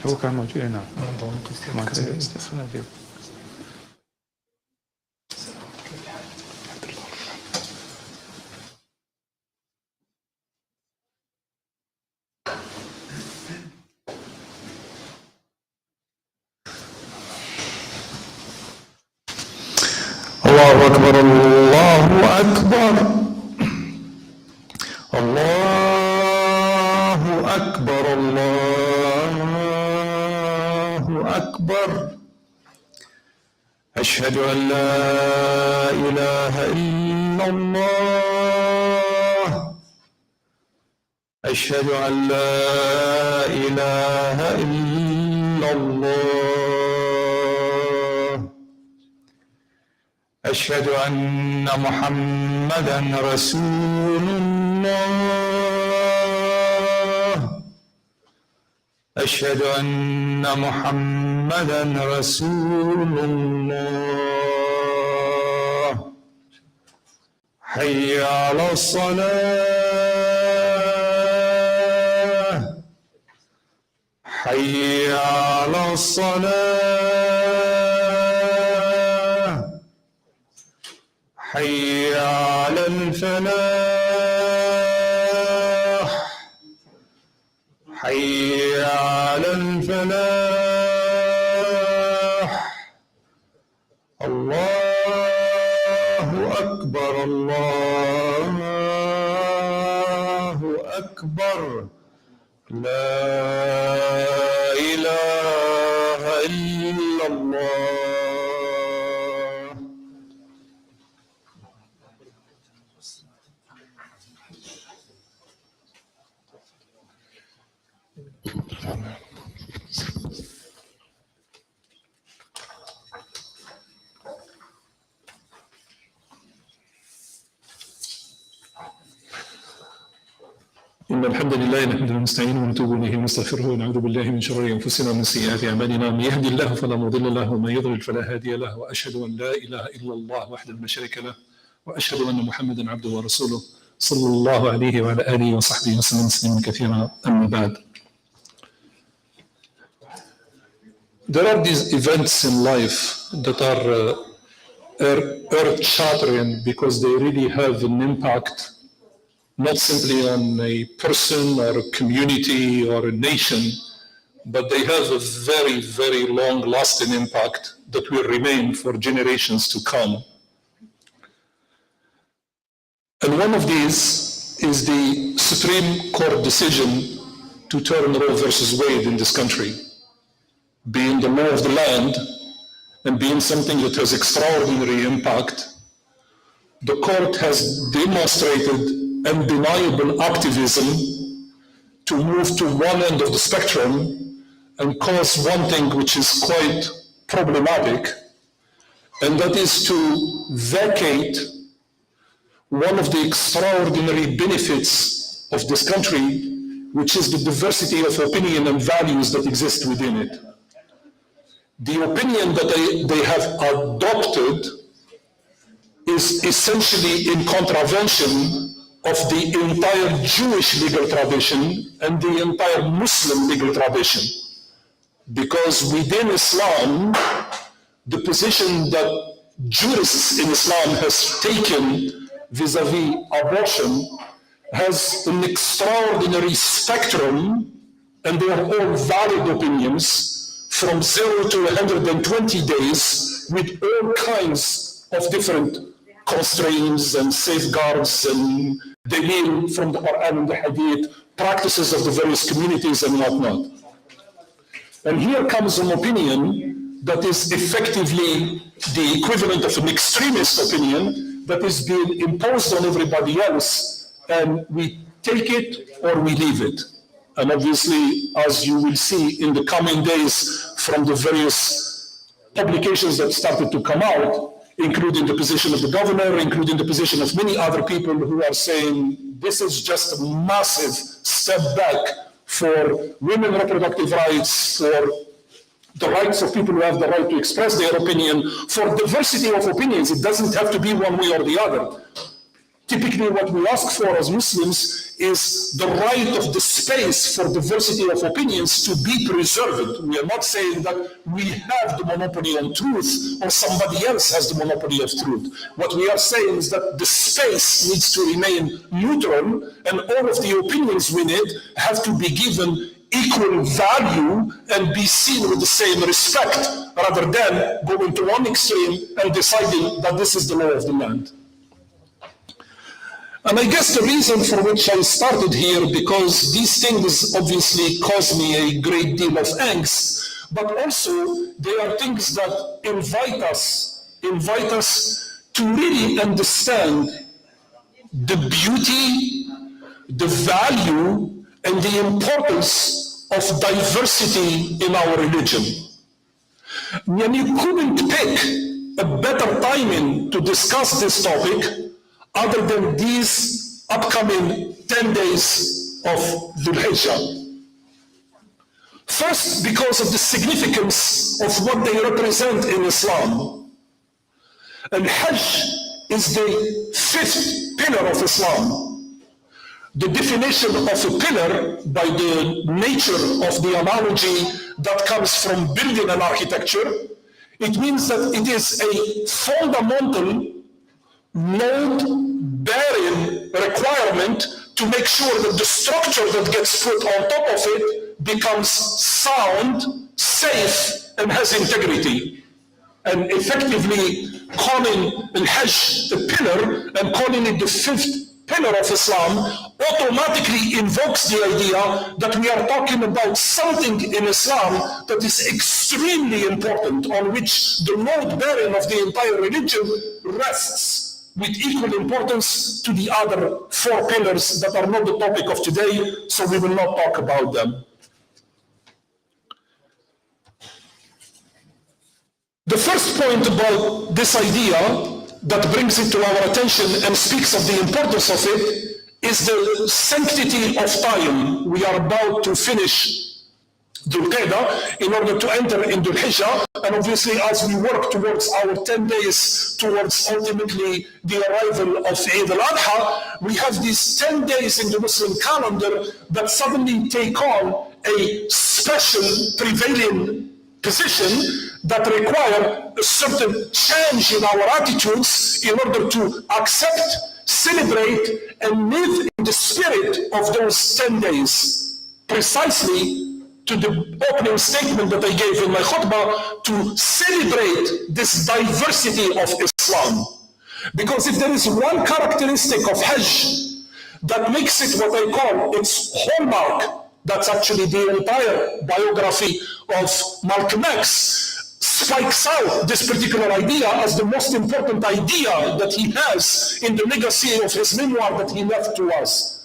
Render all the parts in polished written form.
هو كان موجود هنا ما تسمع فيه. الله أكبر الله أكبر الله أكبر الله أكبر أشهد أن لا إله إلا الله أشهد أن لا إله إلا الله أشهد أن محمدًا رسول الله أشهد أن محمدًا رسول الله حي على الصلاة حي على الصلاة حي على الفلاح حي على الفلاح الله أكبر الله أكبر لا إله إلا الله. إن الحمد لله نحمده ونستعينه ونتوب إليه ونستغفره ونعوذ بالله من شرور أنفسنا ومن سيئات أعمالنا من يهدي الله فلا مضل له ومن يضلل فلا هادي له وأشهد أن لا إله إلا الله وحده لا شريك له وأشهد أن محمدا عبده ورسوله صلى الله عليه وعلى آله وصحبه وسلم تسليما كثيرا. أما بعد. There are these events in life that are earth-shattering because they really have an impact not simply on a person or a community or a nation, but they have a very, very long-lasting impact that will remain for generations to come. And one of these is the Supreme Court decision to turn Roe versus Wade in this country, being the law of the land and being something that has extraordinary impact. The court has demonstrated undeniable activism to move to one end of the spectrum and cause one thing which is quite problematic, and that is to vacate one of the extraordinary benefits of this country, which is the diversity of opinion and values that exist within it. The opinion that they have adopted is essentially in contravention of the entire Jewish legal tradition and the entire Muslim legal tradition. Because within Islam, the position that jurists in Islam has taken vis-a-vis abortion has an extraordinary spectrum, and they are all valid opinions from 0 to 120 days with all kinds of different constraints and safeguards and dalil from the Quran and the Hadith, practices of the various communities and whatnot. And here comes an opinion that is effectively the equivalent of an extremist opinion that is being imposed on everybody else, and we take it or we leave it. And obviously, as you will see in the coming days from the various publications that started to come out, including the position of the governor, including the position of many other people who are saying this is just a massive step back for women's reproductive rights, for the rights of people who have the right to express their opinion, for diversity of opinions. It doesn't have to be one way or the other. Typically what we ask for as Muslims is the right of the space for diversity of opinions to be preserved. We are not saying that we have the monopoly on truth or somebody else has the monopoly of truth. What we are saying is that the space needs to remain neutral and all of the opinions we need have to be given equal value and be seen with the same respect, rather than going to one extreme and deciding that this is the law of the land. And I guess the reason for which I started here, because these things obviously cause me a great deal of angst, but also they are things that invite us to really understand the beauty, the value, and the importance of diversity in our religion. And you couldn't pick a better timing to discuss this topic other than these upcoming 10 days of Dhul Hijjah. First, because of the significance of what they represent in Islam. And Hajj is the fifth pillar of Islam. The definition of a pillar, by the nature of the analogy that comes from building and architecture, it means that it is a fundamental load-bearing requirement to make sure that the structure that gets put on top of it becomes sound, safe, and has integrity. And effectively calling al-Hajj a pillar and calling it the fifth pillar of Islam automatically invokes the idea that we are talking about something in Islam that is extremely important, on which the load-bearing of the entire religion rests with equal importance to the other four pillars that are not the topic of today, so we will not talk about them. The first point about this idea that brings it to our attention and speaks of the importance of it is the sanctity of time. We are about to finish Dhul Qa'dah in order to enter in Dhul Hijjah, and obviously as we work towards our 10 days towards ultimately the arrival of Eid al-Adha, we have these 10 days in the Muslim calendar that suddenly take on a special prevailing position that require a certain change in our attitudes in order to accept, celebrate, and live in the spirit of those 10 days, precisely to the opening statement that I gave in my khutbah, to celebrate this diversity of Islam. Because if there is one characteristic of Hajj that makes it what I call its hallmark, that's actually the entire biography of Malcolm X, spikes out this particular idea as the most important idea that he has in the legacy of his memoir that he left to us.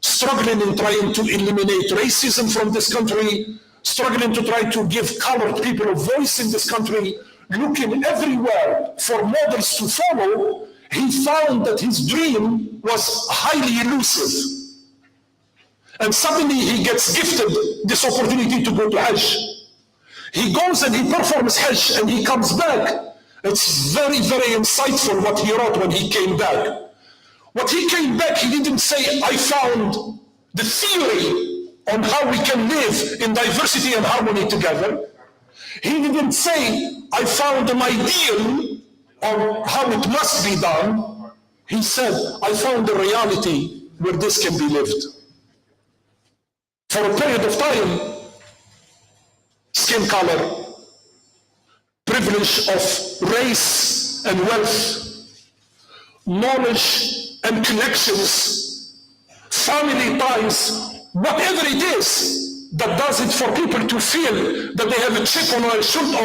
Struggling in trying to eliminate racism from this country, struggling to try to give colored people a voice in this country, looking everywhere for models to follow, he found that his dream was highly elusive. And suddenly he gets gifted this opportunity to go to Hajj. He goes and he performs Hajj and he comes back. It's very, very insightful what he wrote when he came back. What he came back, he didn't say, I found the theory on how we can live in diversity and harmony together. He didn't say, I found an ideal on how it must be done. He said, I found a reality where this can be lived. For a period of time, skin color, privilege of race and wealth, knowledge and connections, family ties, whatever it is that does it for people to feel that they have a chip on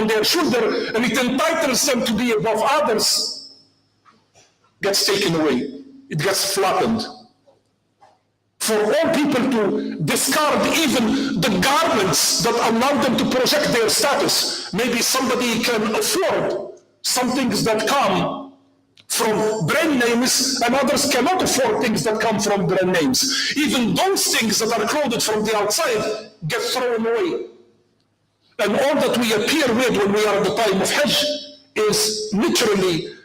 their shoulder and it entitles them to be above others, gets taken away. It gets flattened. For all people to discard even the garments that allow them to project their status. Maybe somebody can afford some things that come from brand names, and others cannot afford things that come from brand names. Even those things that are clothed from the outside get thrown away. And all that we appear with when we are at the time of Hajj is literally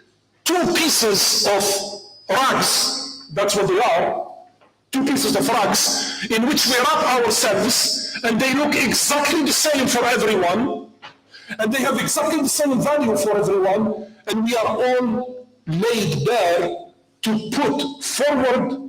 two pieces of rags That's what they are. Two pieces of rugs in which we wrap ourselves, and they look exactly the same for everyone, and they have exactly the same value for everyone, and we are all laid bare to put forward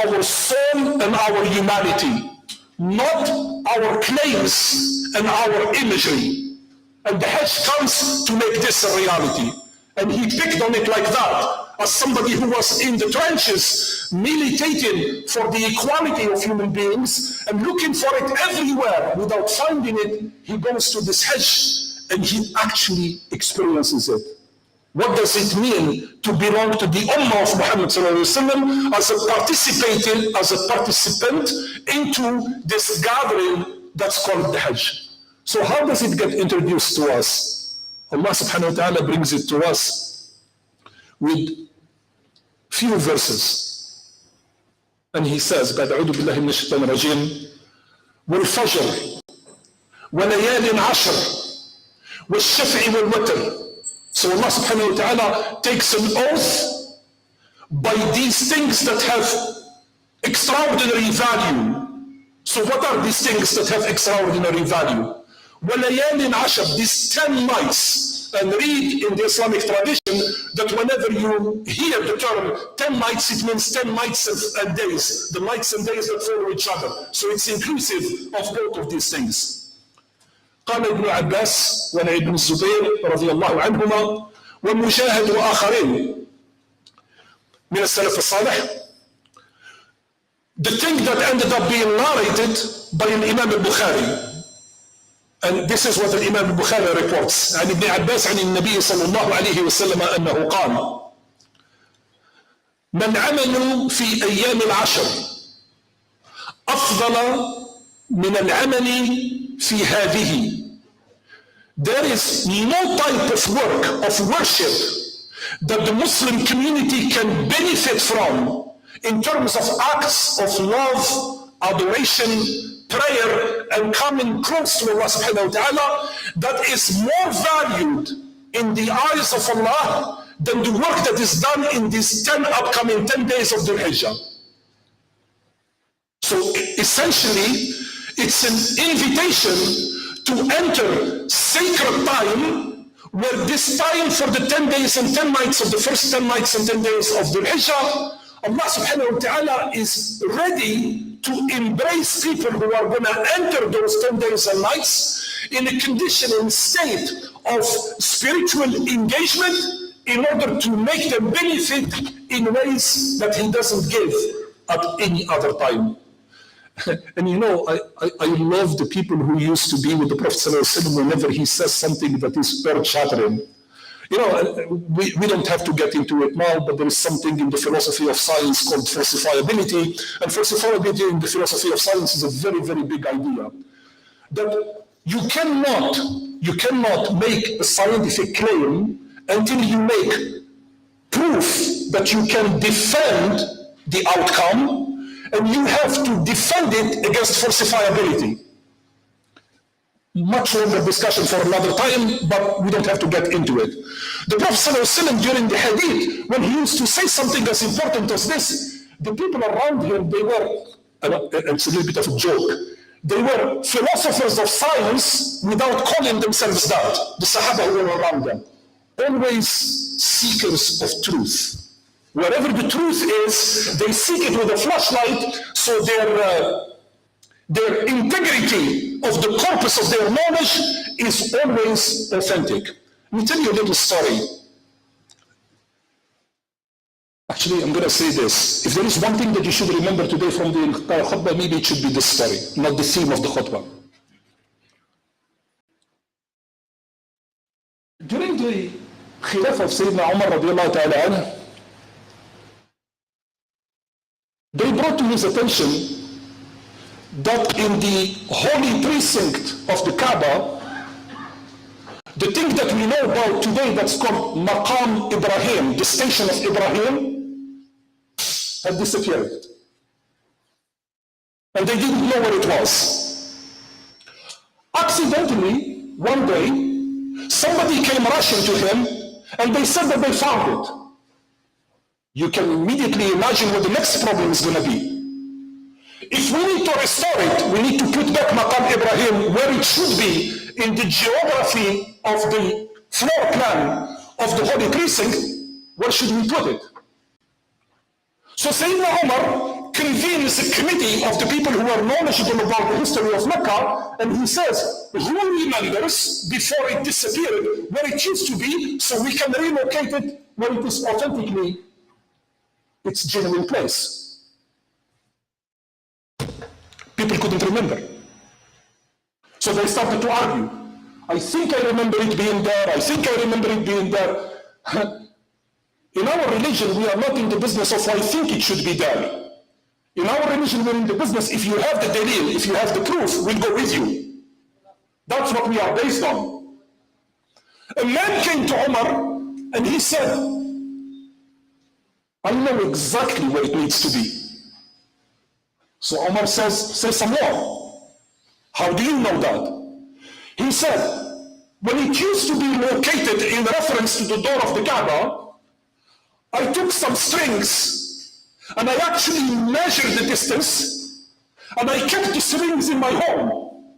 our soul and our humanity, not our claims and our imagery. And the Hajj comes to make this a reality. And he picked on it like that, as somebody who was in the trenches, militating for the equality of human beings and looking for it everywhere without finding it. He goes to this Hajj and he actually experiences it. What does it mean to belong to the Ummah of Muhammad as a participant into this gathering that's called the Hajj? So how does it get introduced to us? Allah subhanahu wa ta'ala brings it to us with few verses. And he says, بعد أعوذ بالله من الشيطان الرجيم والفجر وليال عشر والشفع والوتر. So Allah subhanahu wa ta'ala takes an oath by these things that have extraordinary value. So what are these things that have extraordinary value? وَلَيَالٍ عَشَرٍ, these 10 nights. And read in the Islamic tradition that whenever you hear the term 10 nights, it means 10 nights and days. The nights and days that follow each other. So it's inclusive of both of these things. قال ابن عباس وابن الزبير رضي الله عنهما ومجاهد وآخرين من السلف الصالح. The thing that ended up being narrated by Imam al-Bukhari, and this is what Imam al-Bukhari reports عن ابن عباس عن النبي صلى الله عليه وسلم أنه قال من عمل في أيام العشر أفضل من العمل في هذه. There is no type of work, of worship, that the Muslim community can benefit from in terms of acts of love, adoration, prayer, and coming close to Allah subhanahu wa ta'ala, that is more valued in the eyes of Allah than the work that is done in these upcoming 10 days of Dhul Hijjah. So essentially, it's an invitation to enter sacred time, where this time for the 10 days and 10 nights of the first 10 nights and 10 days of Dhul Hijjah, Allah subhanahu wa ta'ala is ready to embrace people who are going to enter those 10 days and nights in a condition and state of spiritual engagement in order to make them benefit in ways that He doesn't give at any other time. And you know, I love the people who used to be with the Prophet ﷺ whenever he says something that is earth-shattering. You know, we don't have to get into it now, but there is something in the philosophy of science called falsifiability. And falsifiability in the philosophy of science is a very, very big idea. That you cannot make a scientific claim until you make proof that you can defend the outcome, and you have to defend it against falsifiability. Much longer discussion for another time, but we don't have to get into it. The Prophet ﷺ during the hadith, when he used to say something as important as this, the people around him, they were, it's a little bit of a joke, they were philosophers of science without calling themselves that, the Sahaba who were around them. Always seekers of truth. Wherever the truth is, they seek it with a flashlight, so their integrity of the corpus of their knowledge is always authentic. Let me tell you a little story. Actually, I'm going to say this. If there is one thing that you should remember today from the entire khutbah, maybe it should be this story, not the theme of the khutbah. During the Khilafah of Sayyidina Umar radiallahu ta'ala anhu, they brought to his attention that in the holy precinct of the Kaaba, the thing that we know about today that's called Maqam Ibrahim, the station of Ibrahim, had disappeared. And they didn't know where it was. Accidentally, one day, somebody came rushing to him and they said that they found it. you can immediately imagine what the next problem is going to be. If we need to restore it, we need to put back Maqam Ibrahim where it should be in the geography of the floor plan of the Holy Precinct. Where should we put it? So Sayyidina Umar convenes a committee of the people who are knowledgeable about the history of Mecca, and he says, who remembers before it disappeared where it used to be, so we can relocate it where it is authentically its genuine place. People couldn't remember. So they started to argue. I think I remember it being there. I think I remember it being there. In our religion, we are not in the business of I think it should be there. In our religion, we're in the business, if you have the dalil, if you have the proof, we'll go with you. That's what we are based on. A man came to Umar and he said, I know exactly where it needs to be. So Umar says, say some more. How do you know that? He said, when it used to be located in reference to the door of the Kaaba, I took some strings and I actually measured the distance and I kept the strings in my home.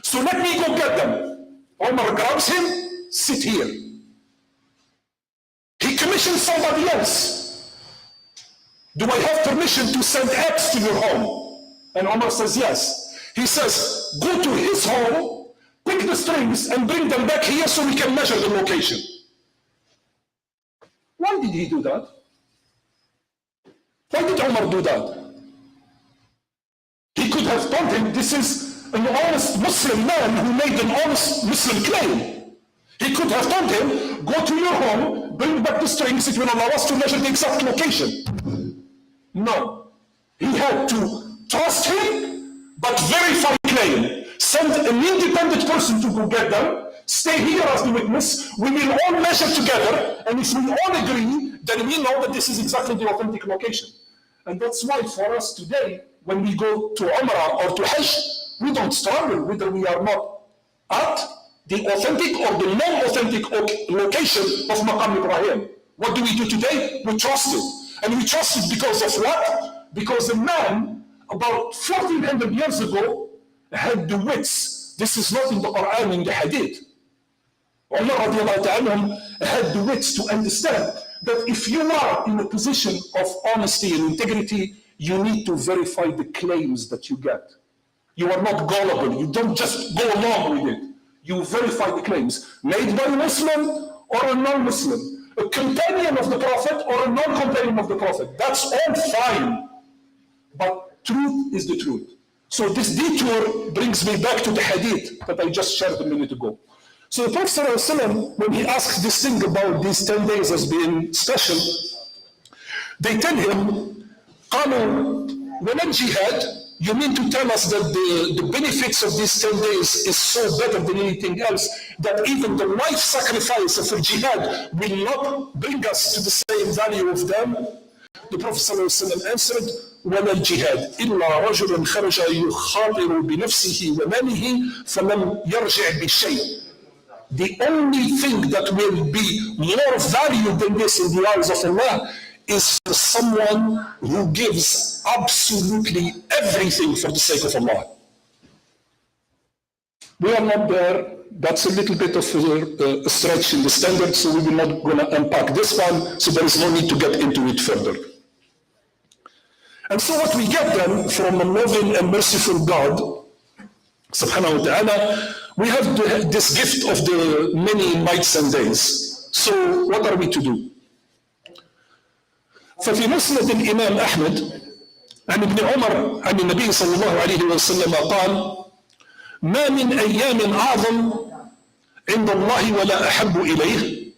So let me go get them. Umar grabs him, sit here. He commissioned somebody else. Do I have permission to send X to your home? And Umar says yes. He says, go to his home, pick the strings and bring them back here so we can measure the location. Why did he do that? Why did Umar do that? He could have told him, this is an honest Muslim man who made an honest Muslim claim. He could have told him, go to your home, bring back the strings, it will allow us to measure the exact location. No. He had to trust him, but verify the claim. Send an independent person to go get them, stay here as the witness, we will all measure together, and if we all agree, then we know that this is exactly the authentic location. And that's why for us today, when we go to Umrah or to Hajj, we don't struggle whether we are not at the authentic or the non-authentic location of Maqam Ibrahim. What do we do today? We trust it. And we trust it because of what? Because a man about 1400 years ago had the wits. This is not in the Quran, in the Hadith. Umar had the wits to understand that if you are in a position of honesty and integrity, you need to verify the claims that you get. You are not gullible. You don't just go along with it. You verify the claims made by a Muslim or a non-Muslim, a companion of the Prophet or a non-companion of the Prophet. That's all fine. But truth is the truth. So this detour brings me back to the hadith that I just shared a minute ago. So the Prophet ﷺ, when he asks this thing about these 10 days as being special, they tell him, قالوا ولا الجهاد? You mean to tell us that the benefits of these 10 days is so better than anything else, that even the life sacrifice of a jihad will not bring us to the same value of them? The Prophet ﷺ answered, وَلَا الْجِهَادِ إِلَّا رَجُلٌ خَرَجَ يُخَاطِرُ بِنَفْسِهِ وَمَالِهِ فَلَمْ يَرْجِعْ بِشَيْءٍ. The only thing that will be more value than this in the eyes of Allah is for someone who gives absolutely everything for the sake of Allah. We are not there. That's a little bit of a stretch in the standard, so we will not going to unpack this one, so there is no need to get into it further. And so what we get then from a loving and merciful God, subhanahu wa ta'ala, we have this gift of the many nights and days. So what are we to do? ففي مسند الإمام أحمد عن ابن عمر عن النبي صلى الله عليه وسلم قال ما من أيام أعظم عند الله ولا أحب إليه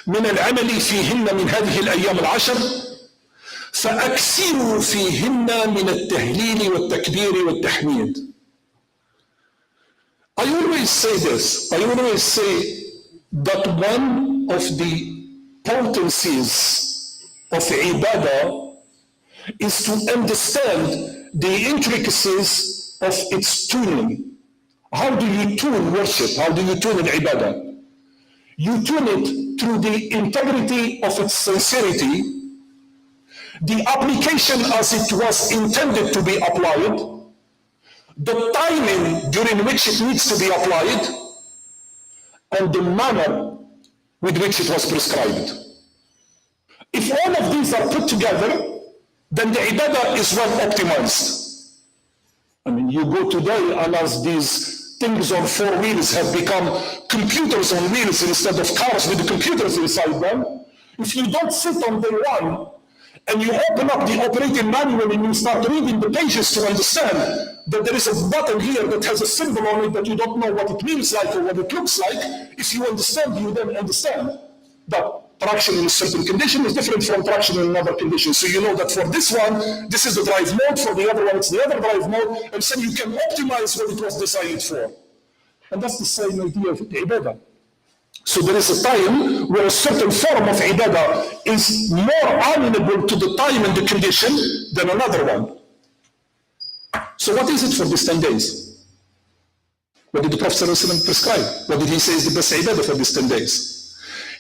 من العمل فيهن من هذه الأيام العشر فأكثروا فيهن من التهليل والتكبير والتحميد. I always say this. I always say that one of the potencies of ibadah is to understand the intricacies of its tuning. How do you tune worship? How do you tune an ibadah? You tune it through the integrity of its sincerity, the application as it was intended to be applied, the timing during which it needs to be applied, and the manner with which it was prescribed. If all of these are put together, then the ibadah is well optimized. I mean, you go today and as these things on four wheels have become computers on wheels instead of cars with the computers inside them, if you don't sit on day one and you open up the operating manual and you start reading the pages to understand that there is a button here that has a symbol on it that you don't know what it means like or what it looks like, if you understand, you then understand that traction in a certain condition is different from traction in another condition. So you know that for this one, this is the drive mode, for the other one, it's the other drive mode, and so you can optimize what it was designed for. And that's the same idea of ibadah. So there is a time where a certain form of ibadah is more amenable to the time and the condition than another one. So what is it for these 10 days? What did the Prophet ﷺ prescribe? What did he say is the best ibadah for these 10 days?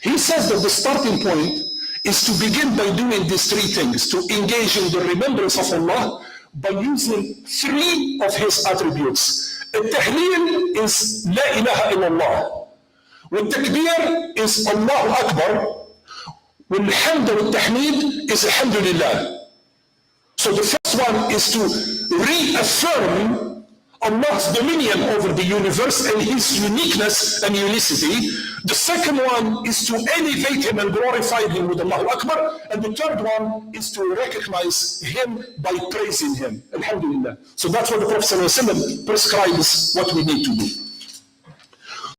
He says that the starting point is to begin by doing these three things, to engage in the remembrance of Allah by using three of His attributes. Al-Tahleel is La ilaha illallah. Wal-Takbir is Allahu Akbar. Wal-Hamd wal-Tahmeed is Alhamdulillah. So the first one is to reaffirm Allah's dominion over the universe and His uniqueness and unicity. The second one is to elevate Him and glorify Him with Allahu Akbar. And the third one is to recognize Him by praising Him. Alhamdulillah. So that's what the Prophet ﷺ prescribes what we need to do.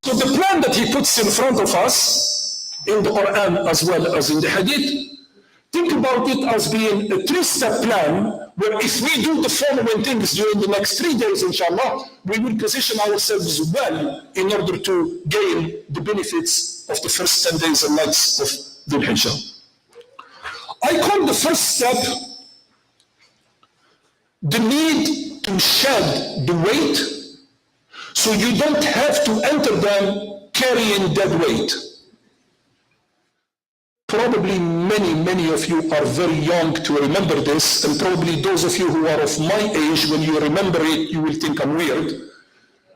So the plan that he puts in front of us in the Quran as well as in the Hadith, think about it as being a three-step plan where if we do the following things during the next 3 days, inshallah, we will position ourselves well in order to gain the benefits of the first 10 days and nights of Dhul Hijjah. I call the first step the need to shed the weight so you don't have to enter them carrying dead weight. Probably many of you are very young to remember this, and probably those of you who are of my age, when you remember it, you will think I'm weird.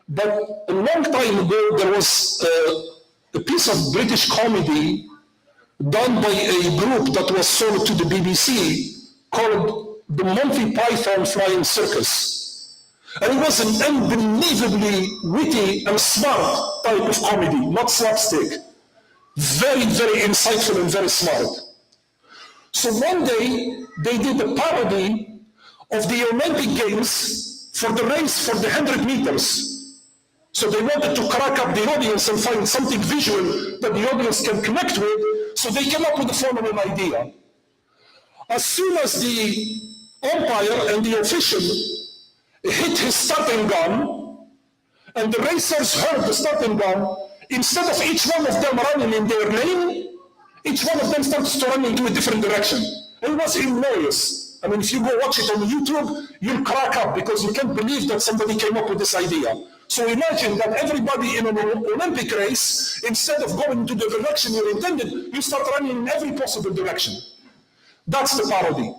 But a long time ago, there was a piece of British comedy done by a group that was sold to the BBC called the Monty Python Flying Circus. And it was an unbelievably witty and smart type of comedy, not slapstick. Very insightful and very smart. So one day, they did a parody of the Olympic Games for the race for the 100 meters. So they wanted to crack up the audience and find something visual that the audience can connect with, so they came up with the following idea. As soon as the umpire and the official hit his starting gun, and the racers heard the starting gun, instead of each one of them running in their lane, each one of them starts to run into a different direction. And it was hilarious. I mean, if you go watch it on YouTube, you'll crack up because you can't believe that somebody came up with this idea. So imagine that everybody in an Olympic race, instead of going to the direction you intended, you start running in every possible direction. That's the parody.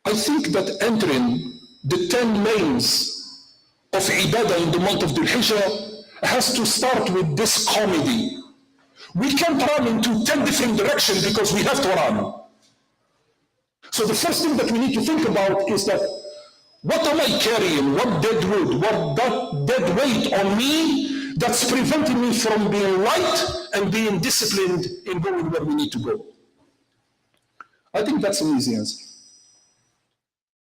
I think that entering the 10 lanes of ibadah in the month of Dhul Hijjah has to start with this comedy. We can't run into 10 different directions because we have to run. So the first thing that we need to think about is that, what am I carrying? What dead wood? What dead weight on me that's preventing me from being light and being disciplined in going where we need to go? I think that's an easy answer.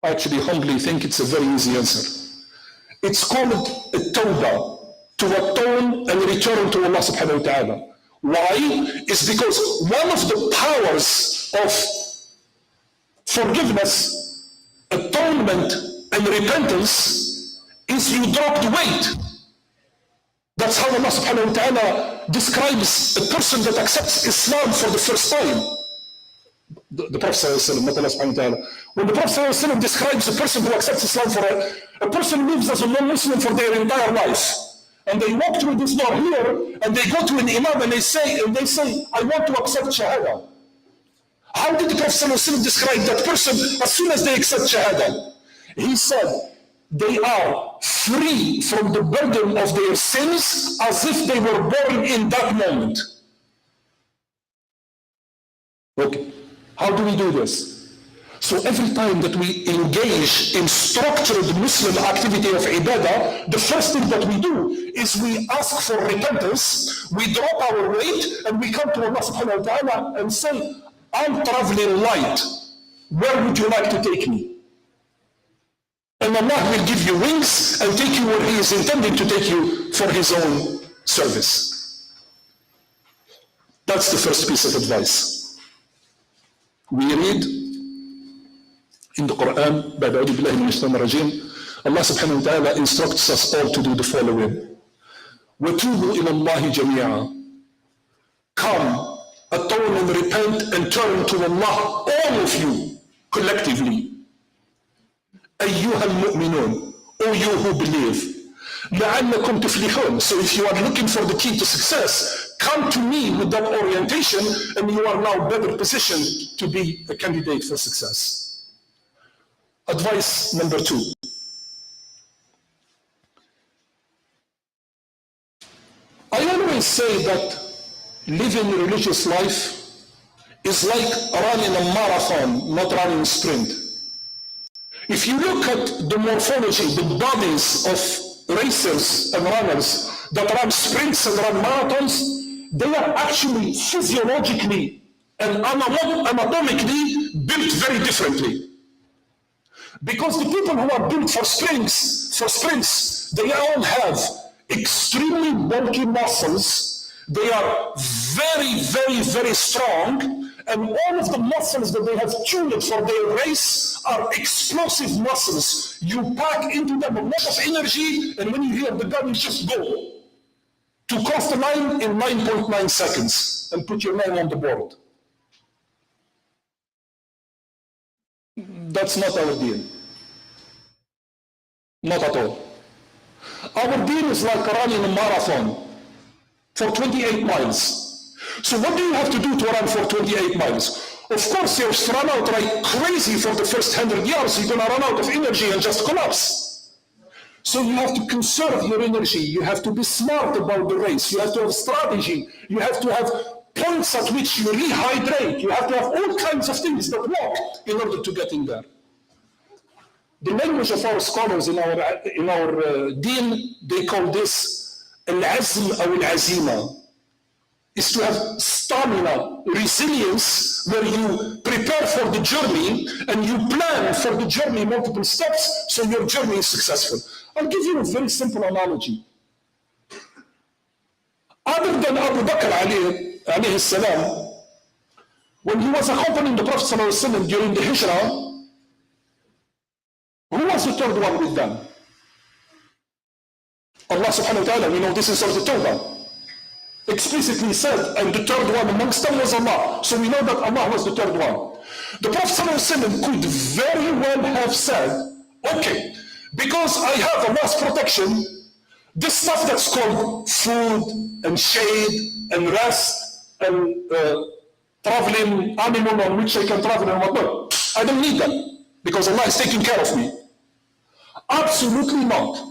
I actually humbly think it's a very easy answer. It's called a tawbah, to atone and return to Allah subhanahu wa ta'ala. Why? It's because one of the powers of forgiveness, atonement, and repentance is you drop the weight. That's how Allah subhanahu wa ta'ala describes a person that accepts Islam for the first time. The Prophet ﷺ, not Allah subhanahu wa ta'ala. When the Prophet ﷺ describes a person who accepts Islam for a person lives as a non-Muslim for their entire life. and they walk through this door here, and they go to an imam and they say, I want to accept shahada. How did the Prophet ﷺ describe that person as soon as they accept shahada? He said, they are free from the burden of their sins as if they were born in that moment. Okay, how do we do this? So every time that we engage in structured Muslim activity of ibadah, the first thing that we do is we ask for repentance, we drop our weight, and we come to Allah subhanahu wa ta'ala and say, I'm traveling light, where would you like to take me? And Allah will give you wings and take you where He is intending to take you for His own service. That's the first piece of advice. We read in the Quran, Allah subhanahu wa ta'ala instructs us all to do the following. وَتُوبُوا إِلَى اللَّهِ جَمِيعًا. Come, atone and repent and turn to Allah, all of you, collectively. أَيُّهَا الْمُؤْمِنُونَ, O you who believe. لَعَلَّكُمْ تُفْلِحُونَ. So if you are looking for the key to success, come to me with that orientation, and you are now better positioned to be a candidate for success. Advice number 2. I always say that living a religious life is like running a marathon, not running a sprint. If you look at the morphology, the bodies of racers and runners that run sprints and run marathons, they are actually physiologically and anatomically built very differently. Because the people who are built for sprints, they all have extremely bulky muscles. They are very, very, very strong. And all of the muscles that they have tuned for their race are explosive muscles. You pack into them a lot of energy, and when you hear the gun, you just go. To cross the line in 9.9 seconds and put your name on the board. That's not our deen. Not at all. Our deen is like running a marathon for 28 miles. So what do you have to do to run for 28 miles? Of course, you have to run out like crazy for the first 100 yards. You're going to run out of energy and just collapse. So you have to conserve your energy. You have to be smart about the race. You have to have strategy. You have to have points at which you rehydrate. You have to have all kinds of things that work in order to get in there. The language of our scholars in our deen, they call this al-azm or al-azima. Is to have stamina, resilience, where you prepare for the journey and you plan for the journey multiple steps so your journey is successful. I'll give you a very simple analogy. Other than Abu Bakr alayhi salam, when he was accompanying the Prophet ﷺ during the Hijrah, who was the third one with them? Allah subhanahu wa ta'ala, we know this is Surah At-Tawbah, explicitly said, and the third one amongst them was Allah. So we know that Allah was the third one. The Prophet ﷺ could very well have said, okay, because I have Allah's protection, this stuff that's called food and shade and rest and traveling animal on which I can travel and whatnot, I don't need that because Allah is taking care of me. Absolutely not.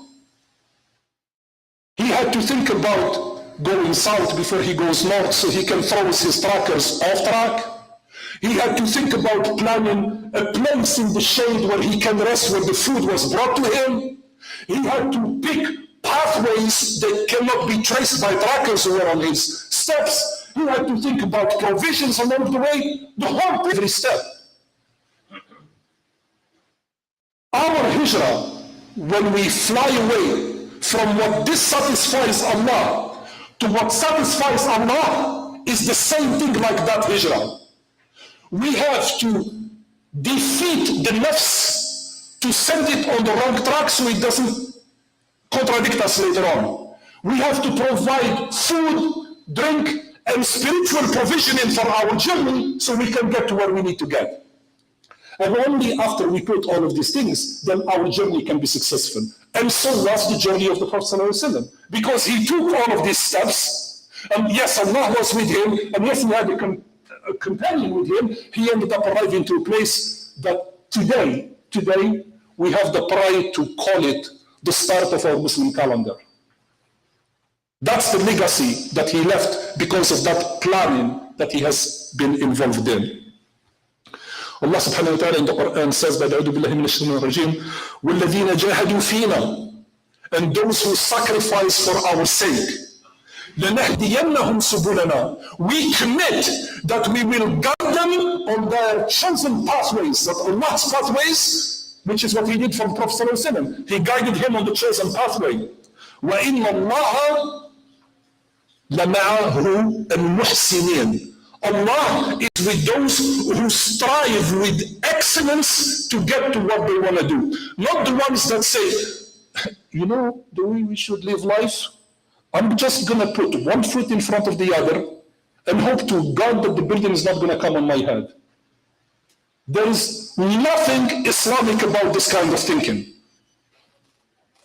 He had to think about going south before he goes north so he can throw his trackers off track. He had to think about planning a place in the shade where he can rest where the food was brought to him. He had to pick pathways that cannot be traced by trackers who are on his steps. He had to think about provisions along the way, the whole every step. Our hijrah, when we fly away from what dissatisfies Allah to what satisfies Allah, is the same thing like that hijrah. We have to defeat the nafs to send it on the wrong track so it doesn't contradict us later on. We have to provide food, drink, and spiritual provisioning for our journey so we can get to where we need to get. And only after we put all of these things, then our journey can be successful. And so was the journey of the Prophet ﷺ, because he took all of these steps, and yes, Allah was with him, and yes, he had a companion with him. He ended up arriving to a place that today we have the pride to call it the start of our Muslim calendar. That's the legacy that he left because of that planning that he has been involved in. Allah subhanahu wa ta'ala in the Quran says, "A'udhu billahi minash shaitanir rajim, وَالَّذِينَ جَاهَدُوا فِينَا," and those who sacrifice for our sake, لَنَهْدِيَنَّهُمْ سُبُلَنَا, we commit that we will guide them on their chosen pathways, that Allah's pathways, which is what he did from Prophet ﷺ. He guided him on the chosen pathway. وَإِنَّ اللَّهَ لَمَعَهُ الْمُحْسِنِينَ. Allah is with those who strive with excellence to get to what they want to do. Not the ones that say, you know, the way we should live life, I'm just going to put one foot in front of the other and hope to God that the building is not going to come on my head. There is nothing Islamic about this kind of thinking.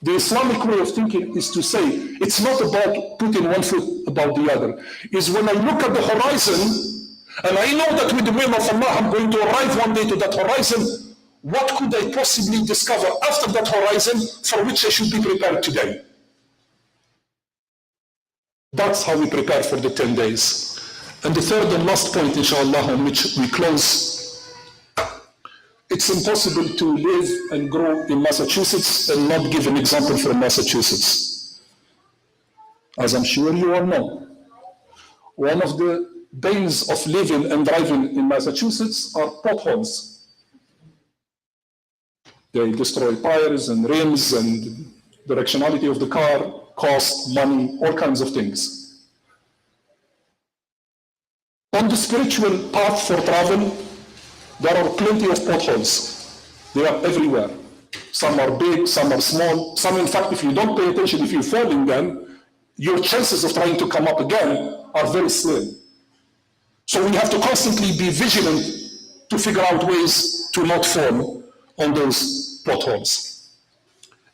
The Islamic way of thinking is to say, it's not about putting one foot above the other. It's when I look at the horizon, and I know that with the will of Allah, I'm going to arrive one day to that horizon, what could I possibly discover after that horizon for which I should be prepared today? That's how we prepare for the 10 days. And the third and last point, inshallah, on which we close, it's impossible to live and grow in Massachusetts and not give an example from Massachusetts. As I'm sure you all know, one of the banes of living and driving in Massachusetts are potholes. They destroy tires and rims and directionality of the car, cost, money, all kinds of things. On the spiritual path for travel, there are plenty of potholes. They are everywhere. Some are big, some are small. Some, in fact, if you don't pay attention, if you fall in them, your chances of trying to come up again are very slim. So we have to constantly be vigilant to figure out ways to not fall on those potholes.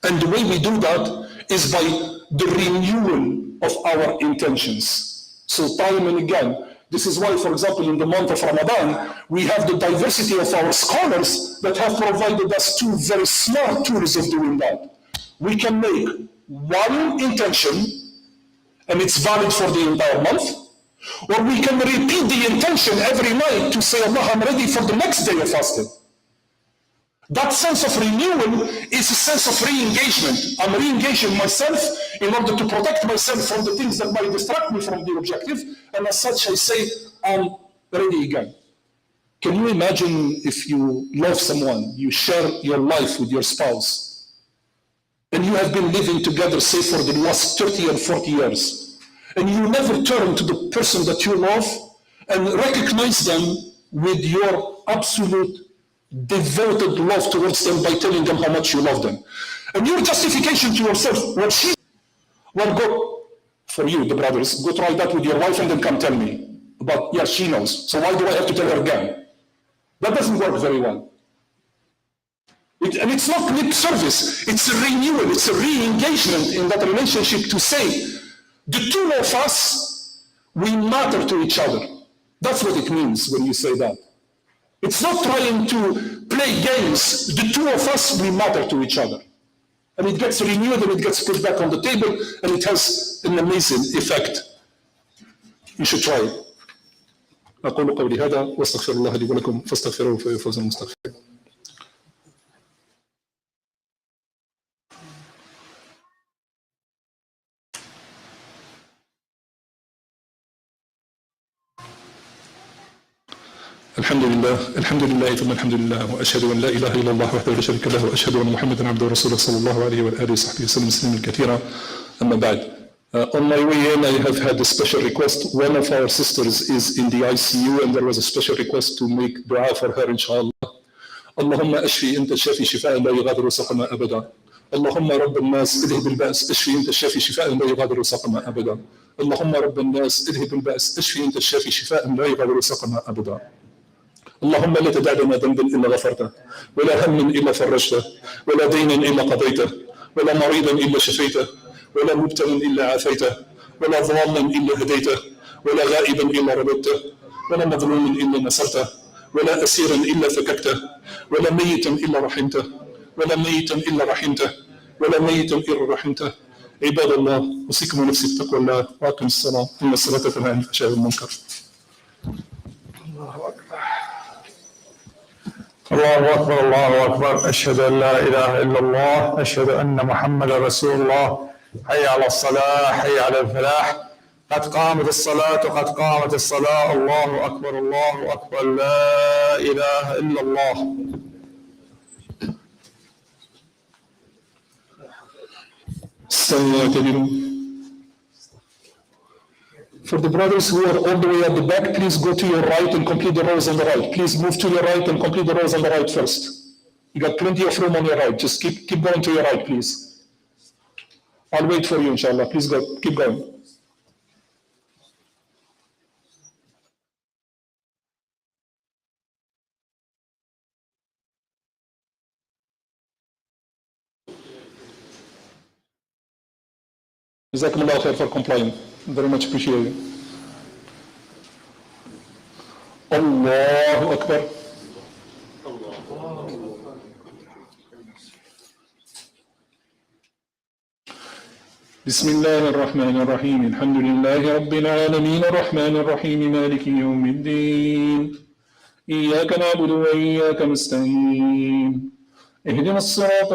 And the way we do that is by the renewal of our intentions. So time and again, this is why, for example, in the month of Ramadan, we have the diversity of our scholars that have provided us two very smart tools of doing that. We can make one intention, and it's valid for the entire month, or we can repeat the intention every night to say, Allah, I'm ready for the next day of fasting. That sense of renewal is a sense of re-engagement. I'm re-engaging myself in order to protect myself from the things that might distract me from the objective, and as such I say, I'm ready again. Can you imagine if you love someone, you share your life with your spouse, and you have been living together, say, for the last 30 and 40 years, and you never turn to the person that you love and recognize them with your absolute devoted love towards them by telling them how much you love them. And your justification to yourself, well, go, for you, the brothers, go try that with your wife and then come tell me about, yeah, she knows, so why do I have to tell her again? That doesn't work very well. And it's not lip service, it's a renewal, it's a re-engagement in that relationship to say, the two of us, we matter to each other. That's what it means when you say that. It's not trying to play games. The two of us, we matter to each other. And it gets renewed and it gets put back on the table and it has an amazing effect. You should try it. أقول قولي هذا واستغفر الله لي ولكم فاستغفروه فهو فوز المستغفرين. الحمد لله ثم الحمد لله واشهد ان لا اله الا الله وحده لا شريك له واشهد ان محمدا عبده ورسوله صلى الله عليه واله وصحبه وسلم تسليما كثيرا اما بعد. On my way in, I have had a special request. One of our sisters is in the ICU and there was a special request to make dua for her, inshallah. اللهم اشفي انت الشافي شفاء لا يغادر سقما ابدا. اللهم رب الناس اذهب البأس اشفي انت الشافي شفاء لا يغادر سقما ابدا. اللهم رب الناس اذهب البأس اشفي انت الشافي شفاء لا يغادر سقما ابدا. اللهم لا تدع لنا ذنبا إلا غفرته، ولا هم إلا فرجته، ولا دينا إلا قضيته، ولا مريضا إلا شفيته، ولا مبتلا إلا عافيته، ولا ضالا إلا هديته، ولا غائبا إلا رددته، ولا مظلوما إلا نصرته، ولا أسيرا إلا فككته، ولا ميتا إلا رحمته، ولا ميتا إلا رحمته، ولا ميتا إلا رحمته. عباد الله، أوصيكم ونفسي بتقوى الله، وأقم الصلاة إن الصلاة تنهى عن الفحشاء والمنكر. الله أكبر الله أكبر الله أكبر. أشهد أن لا إله إلا الله، أشهد أن محمد رسول الله. حي على الصلاة، حي على الفلاح، قد قامت الصلاة قد قامت الصلاة. الله أكبر الله أكبر، لا إله إلا الله. For the brothers who are all the way at the back, please go to your right and complete the rows on the right. Please move to your right and complete the rows on the right first. You got plenty of room on your right. Just keep going to your right, please. I'll wait for you, inshallah. Please go, keep going. Jazakumullah khair for complying. Very much appreciated. Allahu Akbar. بسم الله الرحمن الرحيم. الحمد لله رب العالمين الرحمن الرحيم مالك يوم الدين. إياك نعبد وإياك نستعين. اهدنا الصراط